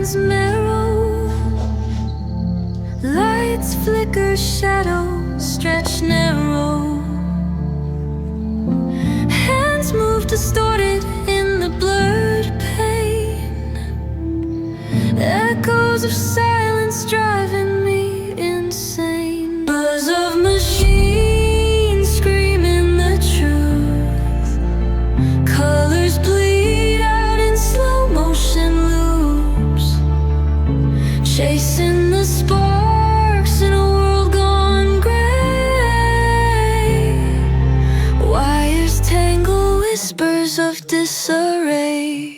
bones marrow. Lights flicker, shadows stretch narrow. Hands move distorted in the blurred pain. Echoes of silence driving me insane. Buzz of machines screaming the truth. Colors bleed out in slow motion loops. Chasing the sparks in a world gone gray. Wires tangle, whispers of disarray.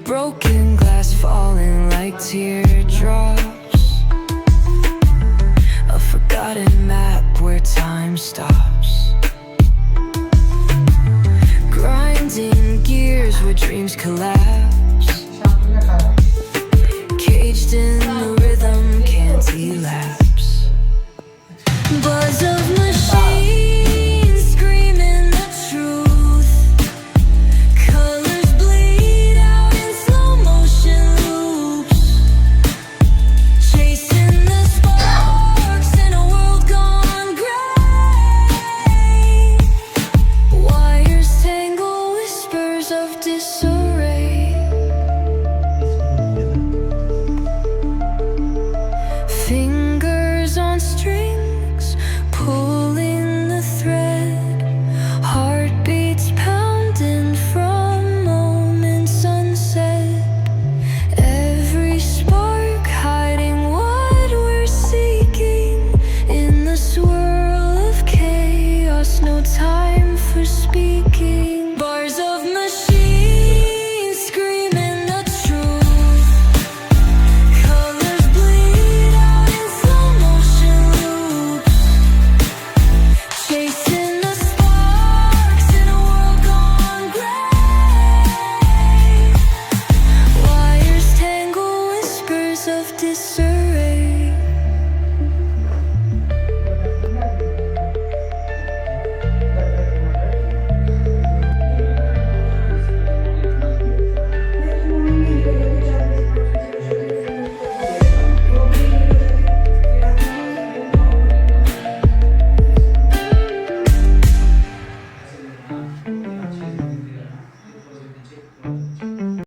Broken glass falling like teardrops. A forgotten map where time stops. Grinding gears where dreams collapse. Caged in the rhythm, can't elapse. Buzz of machines screaming the truth. Colors bleed out in slow motion loops. Chasing the sparks in a world gone gray. Wires tangle, whispers of disarray. Fingers on strings, pulling the thread. Heartbeats pounding from moments unsaid. Every spark hiding what we're seeking. In the swirl of chaos, no time for speaking. Bars of machines screaming the truth. Colors bleed out in slow motion loops. Chasing the sparks in a world gone gray. Wires tangle, whispers of disarray.